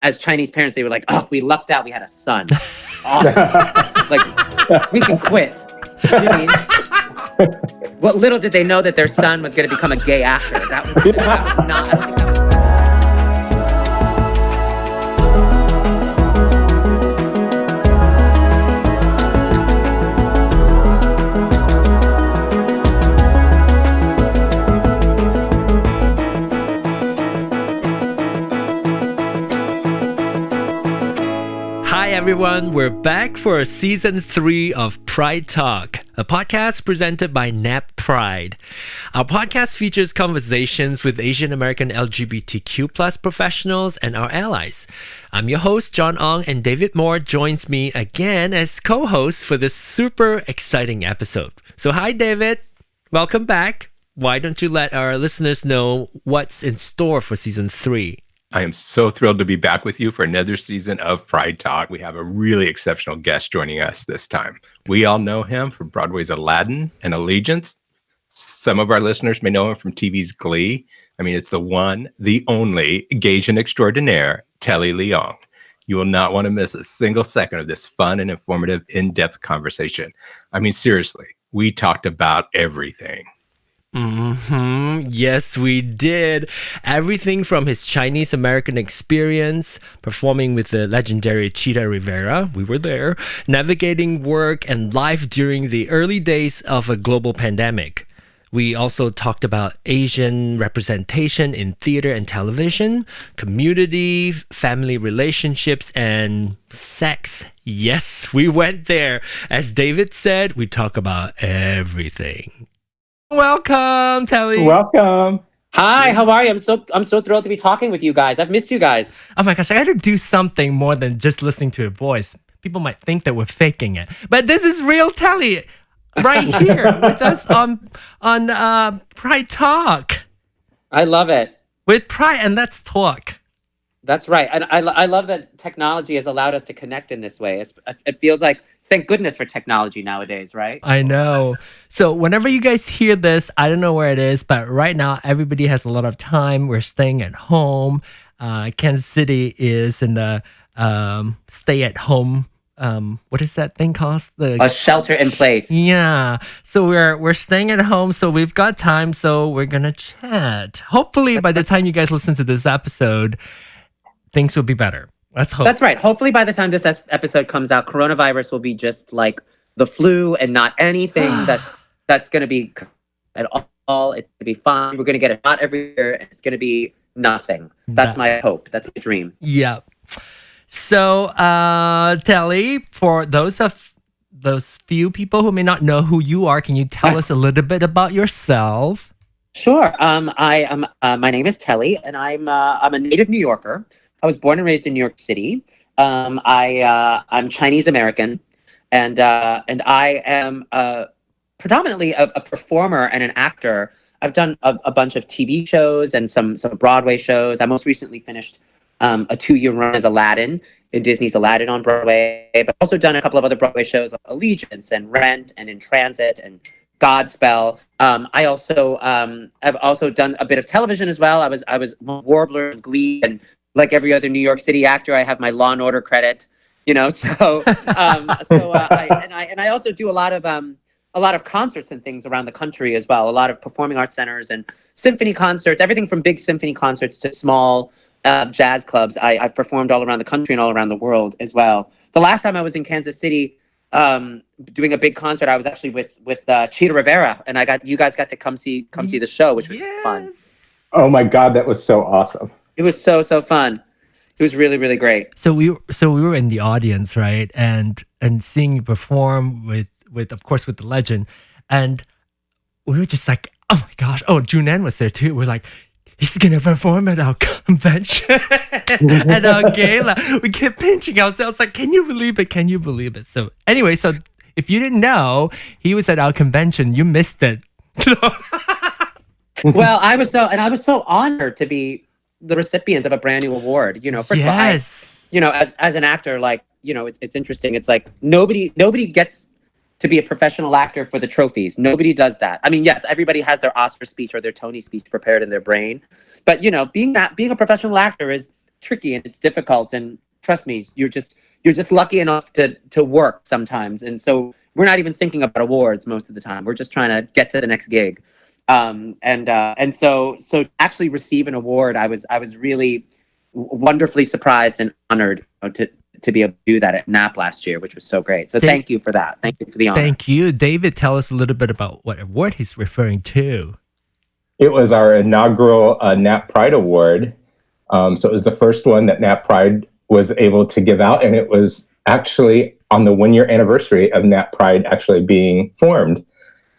as Chinese parents, they were like, "Oh, we lucked out. We had a son. Awesome. Like, we can quit." You know what I mean? What little did they know that their son was going to become a gay actor? That was not. I don't think that was. Hi everyone, we're back for season 3 of Pride Talk, a podcast presented by NAP Pride. Our podcast features conversations with Asian American LGBTQ+ professionals and our allies. I'm your host, John Ong, and David Moore joins me again as co-host for this super exciting episode. So hi David, welcome back. Why don't you let our listeners know what's in store for season 3? I am so thrilled to be back with you for another season of Pride Talk. We have a really exceptional guest joining us this time. We all know him from Broadway's Aladdin and Allegiance. Some of our listeners may know him from TV's Glee. I mean, it's the one, the only Gaysian extraordinaire, Telly Leung. You will not want to miss a single second of this fun and informative, in-depth conversation. I mean, seriously, we talked about everything. Yes, we did. Everything from his Chinese American experience, performing with the legendary Chita Rivera, we were there, navigating work and life during the early days of a global pandemic. We also talked about Asian representation in theater and television, community, family relationships, and sex. Yes, we went there. As David said, we talk about everything. Welcome, Telly. Welcome. Hi, how are you? I'm so thrilled to be talking with you guys. I've missed you guys. Oh my gosh, I got to do something more than just listening to a voice. People might think that we're faking it, but this is real Telly right here with us on Pride Talk. I love it. With Pride, and let's talk. That's right. And I love that technology has allowed us to connect in this way. It feels like, thank goodness for technology nowadays, right? I know. So whenever you guys hear this, I don't know where it is, but right now everybody has a lot of time. We're staying at home. Kansas City is in the stay-at-home. What is that thing called? A shelter in place. Yeah. So we're staying at home, so we've got time. So we're gonna chat. Hopefully, by the time you guys listen to this episode, things will be better. Let's hope. That's right. Hopefully, by the time this episode comes out, coronavirus will be just like the flu and not anything that's going to be at all. It's going to be fine. We're going to get a shot every year, and it's going to be nothing. That's my hope. That's my dream. Yeah. So, Telly, for those few people who may not know who you are, can you tell us a little bit about yourself? Sure. My name is Telly, and I'm a native New Yorker. I was born and raised in New York City. I'm Chinese American, and I am predominantly a performer and an actor. I've done a bunch of TV shows and some Broadway shows. I most recently finished a 2-year run as Aladdin in Disney's Aladdin on Broadway, but also done a couple of other Broadway shows, like Allegiance and Rent and In Transit and Godspell. I've also done a bit of television as well. I was Warbler in Glee, and like every other New York City actor, I have my Law and Order credit, you know. I also do a lot of concerts and things around the country as well. A lot of performing arts centers and symphony concerts, everything from big symphony concerts to small jazz clubs. I've performed all around the country and all around the world as well. The last time I was in Kansas City doing a big concert, I was actually with Chita Rivera, and you guys got to come see the show, which was fun. Oh my God, that was so awesome. It was so fun. It was really, really great. So we were in the audience, right? And seeing you perform with of course with the legend, and we were just like, oh my gosh. Oh, Junan was there too. We're like, he's gonna perform at our convention at our gala. We kept pinching ourselves like, can you believe it? Can you believe it? So anyway, so if you didn't know, he was at our convention. You missed it. Well, I was so honored to be the recipient of a brand new award. You know, first of all, as an actor, like, you know, it's interesting. It's like nobody gets to be a professional actor for the trophies. Nobody does that. I mean, yes, everybody has their Oscar speech or their Tony speech prepared in their brain, but you know, being a professional actor is tricky and it's difficult. And trust me, you're just lucky enough to work sometimes. And so we're not even thinking about awards most of the time. We're just trying to get to the next gig. And so to actually receive an award, I was really wonderfully surprised and honored to be able to do that at NAP last year, which was so great. So thank you for that. Thank you for the honor. Thank you. David, tell us a little bit about what award he's referring to. It was our inaugural NAP Pride Award. So it was the first one that NAP Pride was able to give out, and it was actually on the 1-year anniversary of NAP Pride actually being formed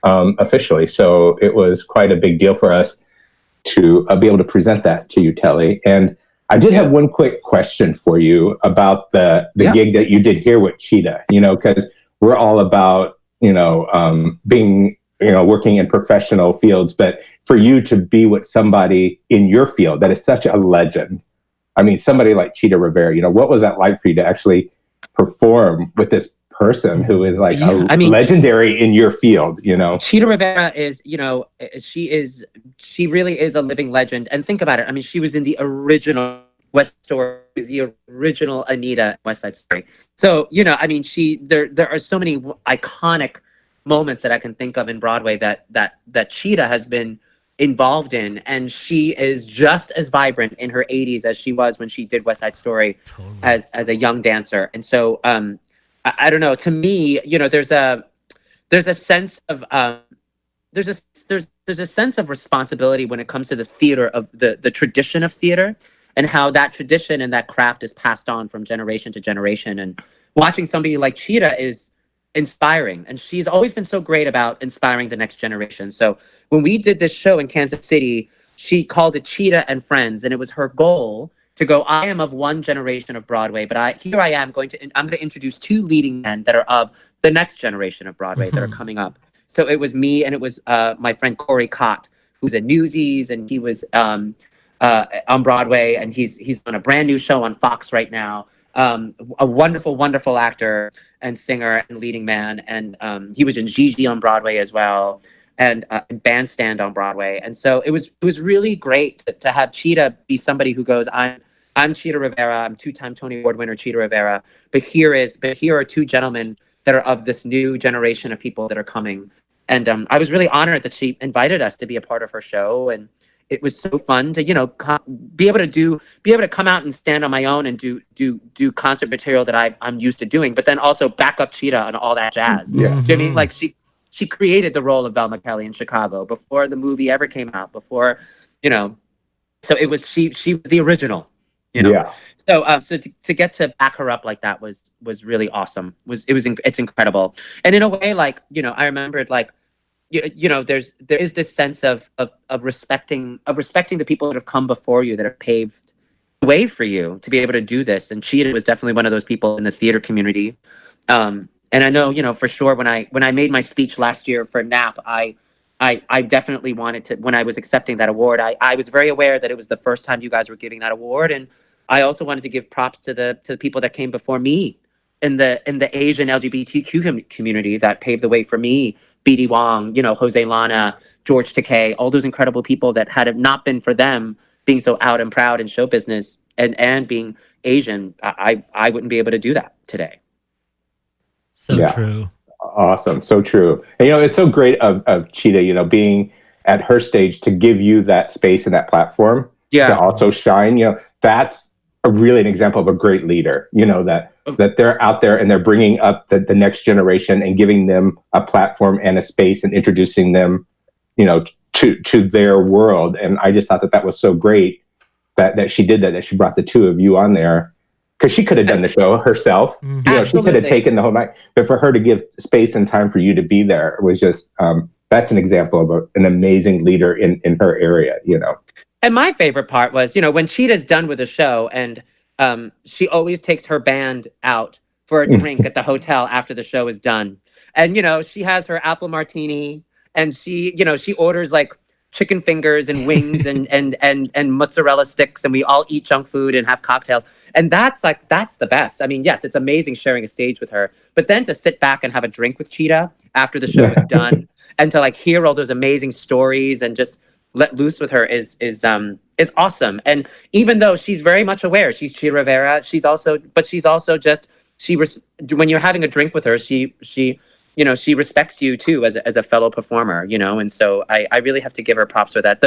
officially. So it was quite a big deal for us to be able to present that to you, Telly. And I did have one quick question for you about the gig that you did here with Cheetah, because we're all about, being, working in professional fields, but for you to be with somebody in your field that is such a legend. I mean, somebody like Chita Rivera, what was that like for you to actually perform with this person who is like legendary in your field, Chita Rivera is, she really is a living legend. And think about it. I mean, she was in the original West Story, the original Anita West Side Story. So, there are so many iconic moments that I can think of in Broadway that Cheetah has been involved in, and she is just as vibrant in her 80s as she was when she did West Side Story as a young dancer. And so I don't know, to me, there's a sense of there's a sense of responsibility when it comes to the theater of the tradition of theater, and how that tradition and that craft is passed on from generation to generation. And watching somebody like Cheetah is inspiring, and she's always been so great about inspiring the next generation. So when we did this show in Kansas City, she called it Cheetah and Friends, and it was her goal to go, I am of one generation of Broadway, but I'm going to introduce 2 leading men that are of the next generation of Broadway that are coming up. So it was me, and it was my friend Corey Cott, who's at Newsies, and he was on Broadway, and he's on a brand new show on Fox right now. A wonderful, wonderful actor and singer and leading man. And he was in Gigi on Broadway as well, and Bandstand on Broadway. And so it was really great to have Cheetah be somebody who goes, I'm Chita Rivera, I'm 2-time Tony Award winner Chita Rivera, but here are 2 gentlemen that are of this new generation of people that are coming. And I was really honored that she invited us to be a part of her show, and it was so fun to, be able to come out and stand on my own and do concert material that I'm used to doing, but then also back up Cheetah and all that jazz. Yeah. Do you know what I mean? Like she created the role of Velma Kelly in Chicago before the movie ever came out, so it was, she was the original, Yeah. So to get to back her up like that was really awesome. It's incredible. And in a way, like, I remembered, like, there is this sense of respecting the people that have come before you, that have paved the way for you to be able to do this. And Cheetah was definitely one of those people in the theater community. And I know, for sure, when I made my speech last year for NAP, I definitely wanted to, when I was accepting that award, I was very aware that it was the first time you guys were giving that award. And I also wanted to give props to the people that came before me in the Asian LGBTQ community that paved the way for me. B.D. Wong, Jose Lana, George Takei, all those incredible people that, had it not been for them being so out and proud in show business and being Asian, I wouldn't be able to do that today. So true. Awesome. So true. And, it's so great of Cheetah, being at her stage to give you that space and that platform to also shine. That's really an example of a great leader, that they're out there and they're bringing up the next generation and giving them a platform and a space and introducing them, to their world. And I just thought that was so great that she did that she brought the 2 of you on there, because she could have done the show herself. She could have taken the whole night, but for her to give space and time for you to be there was just, that's an example of an amazing leader in her area, And my favorite part was, when Cheetah's done with a show, and she always takes her band out for a drink at the hotel after the show is done. And, she has her apple martini, and she orders like chicken fingers and wings and mozzarella sticks, and we all eat junk food and have cocktails. And that's the best. I mean, yes, it's amazing sharing a stage with her, but then to sit back and have a drink with Cheetah after the show is done, and to like hear all those amazing stories and just let loose with her is is awesome. And even though she's very much aware, she's Chita Rivera, she's also just, when you're having a drink with her, she she respects you too as a fellow performer, and so I really have to give her props for that.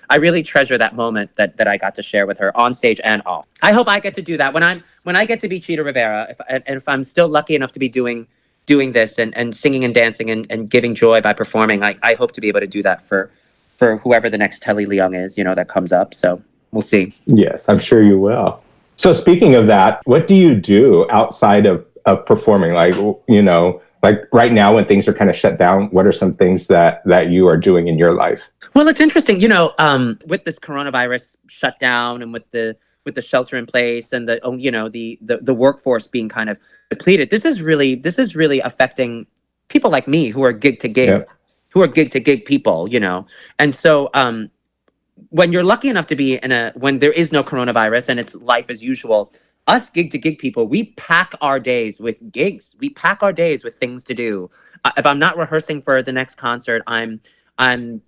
I really treasure that moment that I got to share with her on stage and off. I hope I get to do that when I get to be Chita Rivera, if I'm still lucky enough to be doing this and singing and dancing and giving joy by performing. I hope to be able to do that for whoever the next Telly Leung is, that comes up. So we'll see. Yes, I'm sure you will. So speaking of that, what do you do outside of performing? Like, like right now when things are kind of shut down, what are some things that you are doing in your life? Well, it's interesting, with this coronavirus shutdown and with the shelter in place and the workforce being kind of depleted, this is really affecting people like me who are gig to gig, who are gig to gig people, and so when you're lucky enough to be when there is no coronavirus and it's life as usual, us gig to gig people, we pack our days with gigs. We pack our days with things to do. If I'm not rehearsing for the next concert, I'm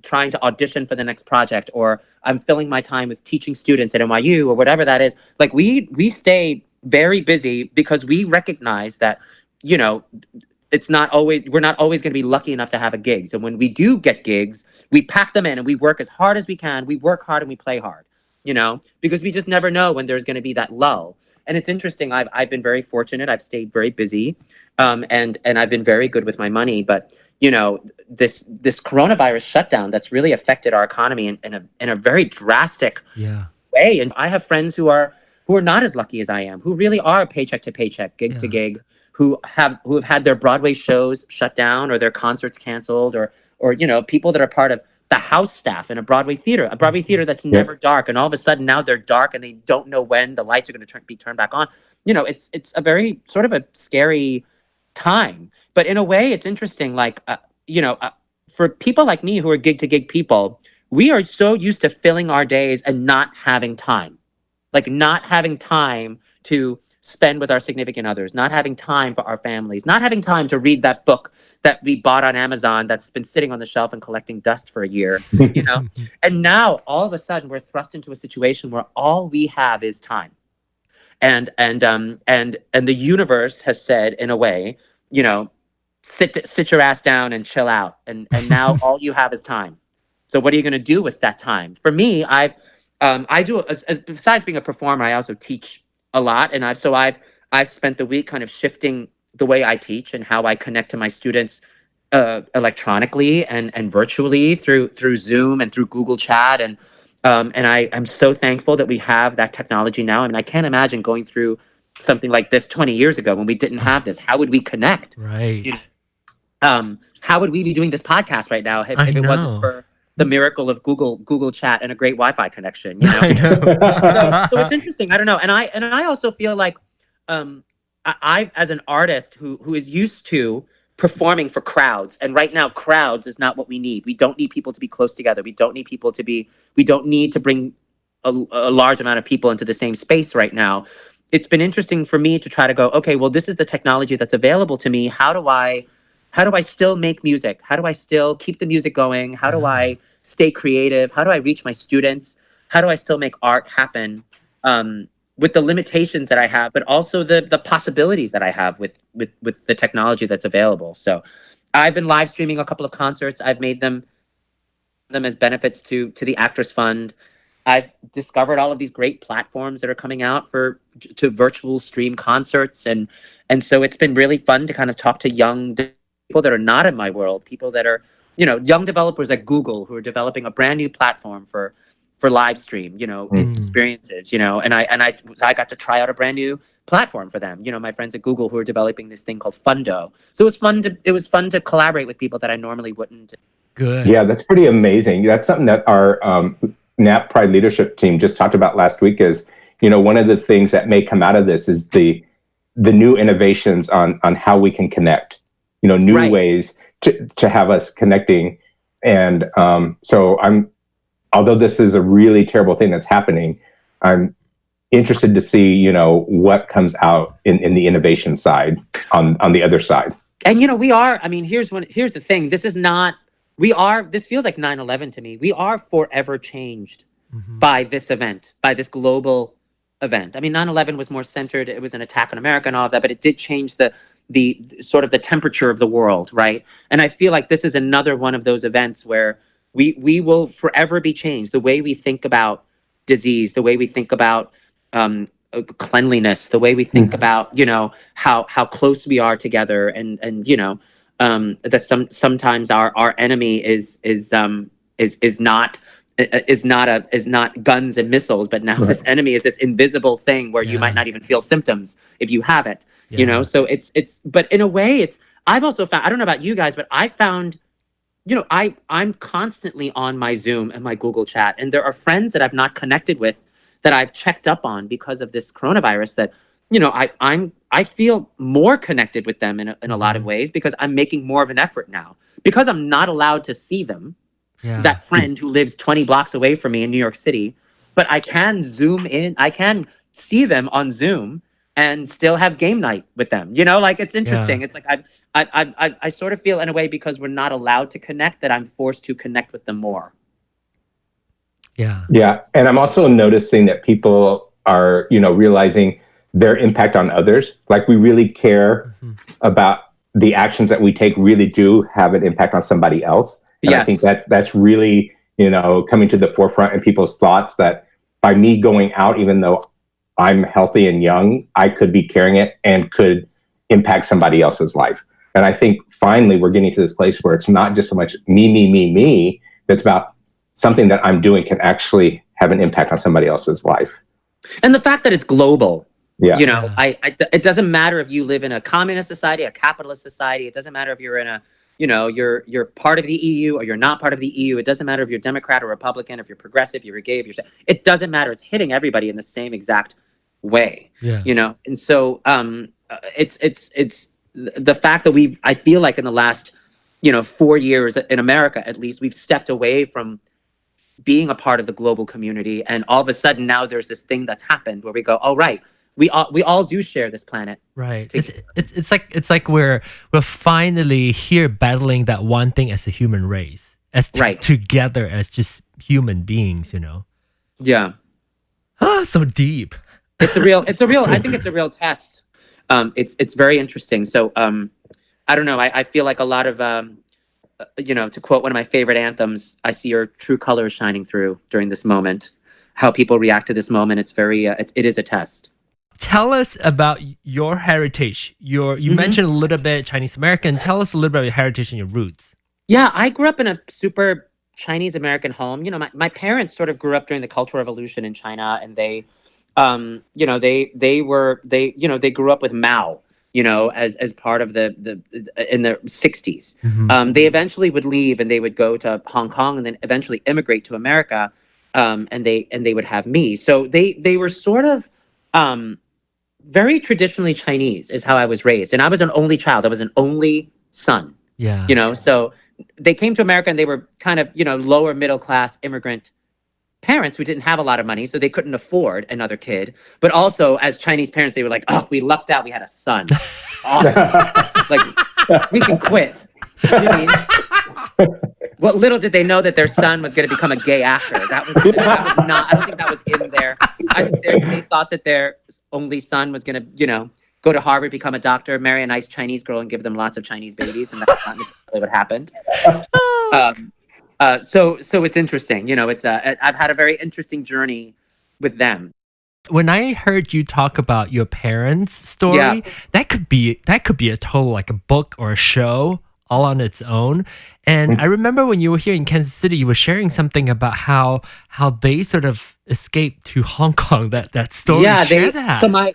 trying to audition for the next project, or I'm filling my time with teaching students at NYU or whatever that is. Like we stay very busy because we recognize that, we're not always going to be lucky enough to have a gig. So when we do get gigs, we pack them in and we work as hard as we can. We work hard and we play hard, because we just never know when there's going to be that lull. And it's interesting. I've been very fortunate. I've stayed very busy, and I've been very good with my money. But this coronavirus shutdown that's really affected our economy in a very drastic way. And I have friends who are not as lucky as I am, who really are paycheck to paycheck, gig to gig, who have had their Broadway shows shut down or their concerts canceled, or people that are part of the house staff in a Broadway theater that's never dark, and all of a sudden now they're dark and they don't know when the lights are going to be turned back on. It's a very sort of a scary time, but in a way it's interesting. Like for people like me who are gig to gig people, we are so used to filling our days and not having time to spend with our significant others, not having time for our families, not having time to read that book that we bought on Amazon that's been sitting on the shelf and collecting dust for a year, And now all of a sudden we're thrust into a situation where all we have is time. And the universe has said, in a way, sit your ass down and chill out. And now all you have is time. So what are you going to do with that time? For me, I do, besides being a performer, I also teach a lot, and I've spent the week kind of shifting the way I teach and how I connect to my students electronically and virtually through Zoom and through Google Chat, and I'm so thankful that we have that technology now. I mean, I can't imagine going through something like this 20 years ago when we didn't have this. How would we connect? Right. How would we be doing this podcast right now if it wasn't for the miracle of Google Chat and a great Wi-Fi connection, I know. so it's interesting. I don't know, and I also feel like I as an artist who is used to performing for crowds, and right now crowds is not what we need. We don't need people to be close together. We don't need to bring a large amount of people into the same space right now. It's been interesting for me to try to go, okay, well, this is the technology that's available to me. How do I still make music? How do I still keep the music going? How do I stay creative? How do I reach my students? How do I still make art happen with the limitations that I have, but also the possibilities that I have with the technology that's available? So I've been live streaming a couple of concerts. I've made them as benefits to the Actors Fund. I've discovered all of these great platforms that are coming out to virtual stream concerts. And so it's been really fun to kind of talk to young people that are not in my world, people that are, young developers at Google who are developing a brand new platform for live stream, experiences, and I got to try out a brand new platform for them. My friends at Google who are developing this thing called Fundo. So it was fun to collaborate with people that I normally wouldn't. Good. Yeah, that's pretty amazing. That's something that our NAP Pride leadership team just talked about last week is, one of the things that may come out of this is the new innovations on how we can connect, new ways to have us connecting. And so although this is a really terrible thing that's happening, I'm interested to see, what comes out in the innovation side on the other side. And, here's the thing. This feels like 9/11 to me. We are forever changed by this event, by this global event. I mean, 9/11 was more centered. It was an attack on America and all of that, but it did change the sort of the temperature of the world, right? And I feel like this is another one of those events where we will forever be changed. The way we think about disease, the way we think about cleanliness, the way we think about, you know, how close we are together, and you know, that sometimes our enemy is not guns and missiles, but now this enemy is this invisible thing where you might not even feel symptoms if you have it. You know, so it's but in a way it's, I've also found, I don't know about you guys, but I found, you know, I'm constantly on my Zoom and my Google chat, and there are friends that I've not connected with that I've checked up on because of this coronavirus, that, you know, I feel more connected with them in a lot of ways, because I'm making more of an effort now, because I'm not allowed to see them. That friend who lives 20 blocks away from me in New York City, but I can Zoom in, I can see them on Zoom and still have game night with them. You know, like, it's interesting. It's like I sort of feel in a way, because we're not allowed to connect, that I'm forced to connect with them more. Yeah. And I'm also noticing that people are, you know, realizing their impact on others. Like, we really care about the actions that we take really do have an impact on somebody else. And I think that's really, you know, coming to the forefront in people's thoughts, that by me going out, even though I'm healthy and young, I could be carrying it and could impact somebody else's life. And I think finally we're getting to this place where it's not just so much me. It's about something that I'm doing can actually have an impact on somebody else's life. And the fact that it's global, you know, it doesn't matter if you live in a communist society, a capitalist society. It doesn't matter if you're in a, you know, you're part of the EU or you're not part of the EU. It doesn't matter if you're Democrat or Republican, if you're progressive, you're gay, if you're, it doesn't matter. It's hitting everybody in the same exact way, you know? And so it's the fact that I feel like in the last, you know, 4 years in America, at least, we've stepped away from being a part of the global community. And all of a sudden now there's this thing that's happened where we go, oh, right, we all do share this planet. Right. It's like we're finally here battling that one thing as a human race, as together as just human beings, you know? Yeah. So deep. It's a real, I think it's a real test. It's very interesting. So, I don't know. I feel like a lot of, you know, to quote one of my favorite anthems, I see your true colors shining through during this moment. How people react to this moment, it's very, it is a test. Tell us about your heritage. You mentioned a little bit Chinese American. Tell us a little bit about your heritage and your roots. Yeah, I grew up in a super Chinese American home. You know, my parents sort of grew up during the Cultural Revolution in China, and they, you know, they grew up with Mao, you know, as part of the in the 60s. They eventually would leave and they would go to Hong Kong and then eventually immigrate to America. And they would have me. So they were sort of very traditionally Chinese is how I was raised. And I was an only child. I was an only son. Yeah. You know, so they came to America and they were kind of, you know, lower middle class immigrant parents who didn't have a lot of money, so they couldn't afford another kid. But also, as Chinese parents, they were like, "Oh, we lucked out. We had a son. Awesome. Like, we can quit." You know what I mean? What little did they know that their son was going to become a gay actor. That was not. I don't think that was in there. I think they thought that their only son was going to, you know, go to Harvard, become a doctor, marry a nice Chinese girl, and give them lots of Chinese babies, and that's not necessarily what happened. So it's interesting. You know, it's I've had a very interesting journey with them. When I heard you talk about your parents' story, that could be a total, like, a book or a show all on its own. And I remember when you were here in Kansas City, you were sharing something about how they sort of escaped to Hong Kong. That story. Yeah, that. So my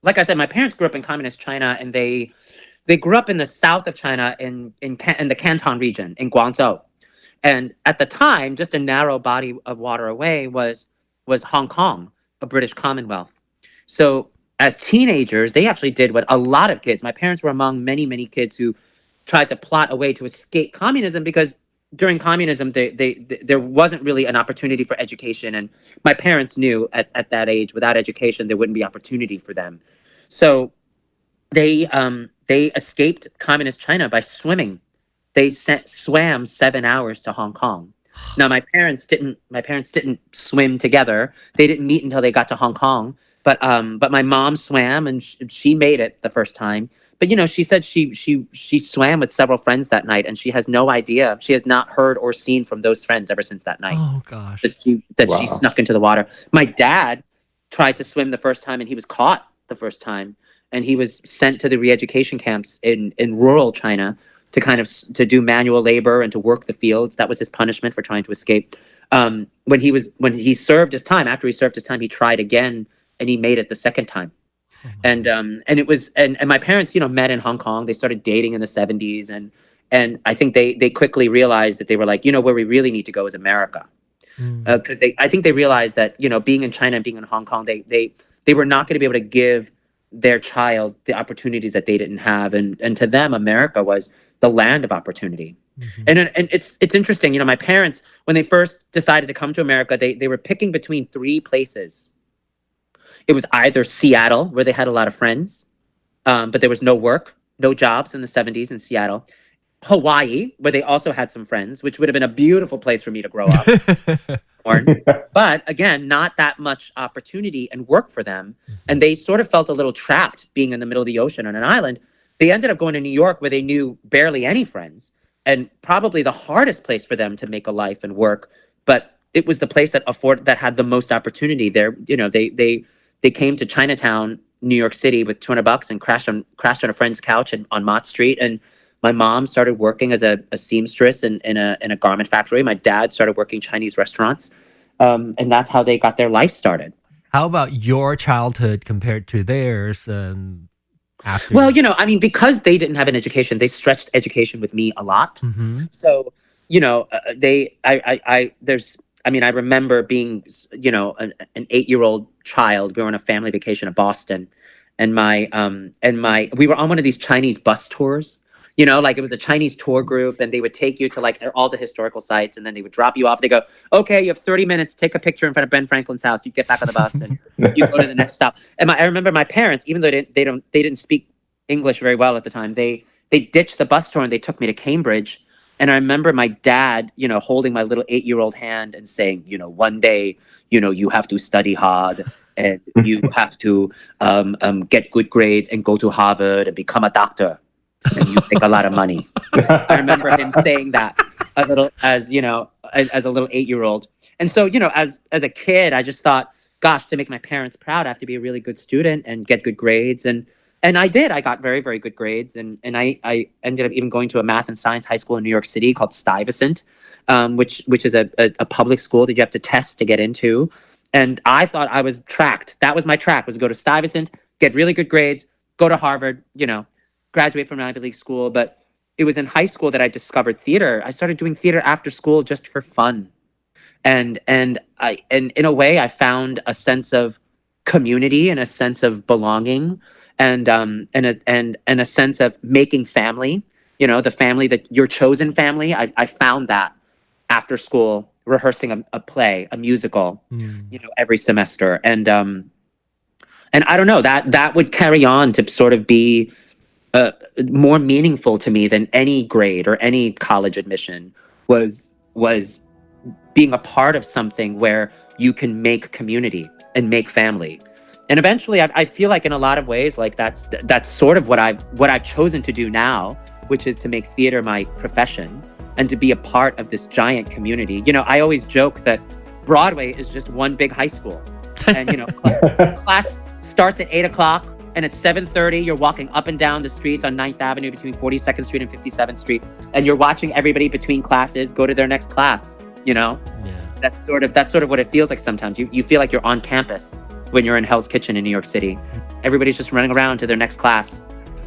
like I said, my parents grew up in communist China, and they grew up in the south of China in the Canton region in Guangzhou. And at the time, just a narrow body of water away was Hong Kong, a British Commonwealth. So as teenagers, they actually did what a lot of kids, my parents were among many, many kids who tried to plot a way to escape communism, because during communism, there wasn't really an opportunity for education. And my parents knew at that age, without education, there wouldn't be opportunity for them. So they escaped communist China by swimming. They swam 7 hours to Hong Kong. Now my parents didn't swim together. They didn't meet until they got to Hong Kong. But my mom swam and she made it the first time. But she said she swam with several friends that night, and she has no idea. She has not heard or seen from those friends ever since that night Oh gosh. that she snuck into the water. My dad tried to swim the first time, and he was caught the first time, and he was sent to the re-education camps in rural China to to do manual labor and to work the fields. That was his punishment for trying to escape. When he served his time, after he served his time, he tried again, and he made it the second time. And it was and my parents met in Hong Kong. They started dating in the 70s, and I think they quickly realized that they were like, where we really need to go is America. Because I think they realized that being in China and being in Hong Kong, they were not going to be able to give their child the opportunities that they didn't have, and to them America was the land of opportunity. And it's interesting, my parents, when they first decided to come to America, they were picking between three places. It was either Seattle, where they had a lot of friends, but there was no work, no jobs in the 70s in Seattle. Hawaii, where they also had some friends, which would have been a beautiful place for me to grow up. But again, not that much opportunity and work for them. And they sort of felt a little trapped being in the middle of the ocean on an island. They ended up going to New York, where they knew barely any friends, and probably the hardest place for them to make a life and work. But it was the place that had the most opportunity there. They came to Chinatown, New York City, with $200 and crashed on a friend's couch on Mott Street. And my mom started working as a seamstress in a garment factory. My dad started working Chinese restaurants, and that's how they got their life started. How about your childhood compared to theirs? After Well, because they didn't have an education, they stretched education with me a lot. So, I remember being, an 8-year-old child. We were on a family vacation in Boston, and we were on one of these Chinese bus tours. Like it was a Chinese tour group, and they would take you to like all the historical sites, and then they would drop you off. They go, okay, you have 30 minutes, take a picture in front of Ben Franklin's house. You get back on the bus and you go to the next stop. And I remember my parents, even though they didn't speak English very well at the time, they ditched the bus tour and they took me to Cambridge. And I remember my dad, holding my little 8-year-old hand and saying, one day, you have to study hard, and you have to get good grades and go to Harvard and become a doctor, and you make a lot of money. I remember him saying that as a little 8-year-old. And so, as a kid, I just thought, gosh, to make my parents proud, I have to be a really good student and get good grades. And I did. I got very, very good grades. And I ended up even going to a math and science high school in New York City called Stuyvesant, which is a public school that you have to test to get into. And I thought I was tracked. That was my track, was go to Stuyvesant, get really good grades, go to Harvard, graduate from an Ivy League school. But it was in high school that I discovered theater. I started doing theater after school just for fun. And in a way, I found a sense of community and a sense of belonging, and a sense of making family, the family, that your chosen family. I found that after school, rehearsing a play, a musical, every semester. And I don't know, that would carry on to sort of be more meaningful to me than any grade or any college admission was being a part of something where you can make community and make family. And eventually, I feel like in a lot of ways, like that's sort of what I've chosen to do now, which is to make theater my profession and to be a part of this giant community. I always joke that Broadway is just one big high school, and class starts at 8:00, and at 7:30, you're walking up and down the streets on 9th Avenue between 42nd Street and 57th Street, and you're watching everybody between classes go to their next class. Yeah. That's sort of what it feels like sometimes. You feel like you're on campus when you're in Hell's Kitchen in New York City. Everybody's just running around to their next class,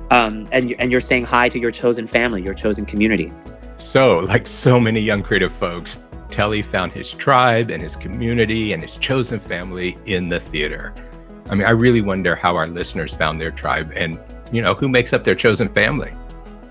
and you're saying hi to your chosen family, your chosen community. So, like so many young creative folks, Telly found his tribe and his community and his chosen family in the theater. I mean, I really wonder how our listeners found their tribe and, who makes up their chosen family.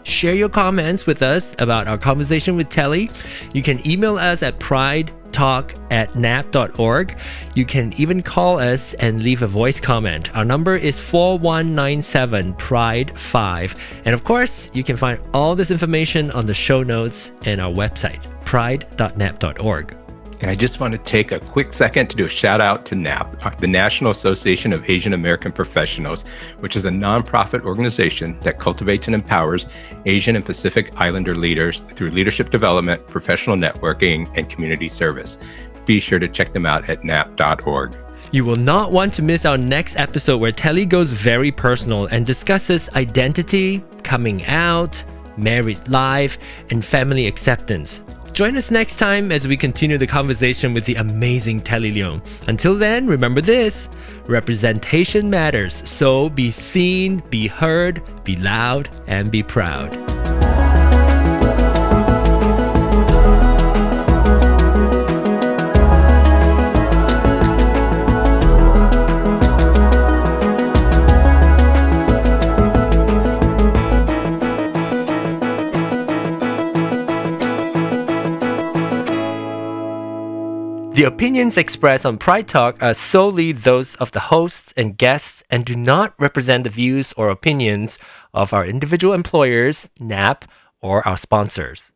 Share your comments with us about our conversation with Telly. You can email us at pridetalk@nap.org. You can even call us and leave a voice comment. Our number is 4197-PRIDE5. And of course, you can find all this information on the show notes and our website, pride.nap.org. And I just want to take a quick second to do a shout out to NAP, the National Association of Asian American Professionals, which is a nonprofit organization that cultivates and empowers Asian and Pacific Islander leaders through leadership development, professional networking, and community service. Be sure to check them out at nap.org. You will not want to miss our next episode where Telly goes very personal and discusses identity, coming out, married life, and family acceptance. Join us next time as we continue the conversation with the amazing Telly Leung. Until then, remember this: representation matters, so be seen, be heard, be loud, and be proud. The opinions expressed on Pride Talk are solely those of the hosts and guests and do not represent the views or opinions of our individual employers, NAP, or our sponsors.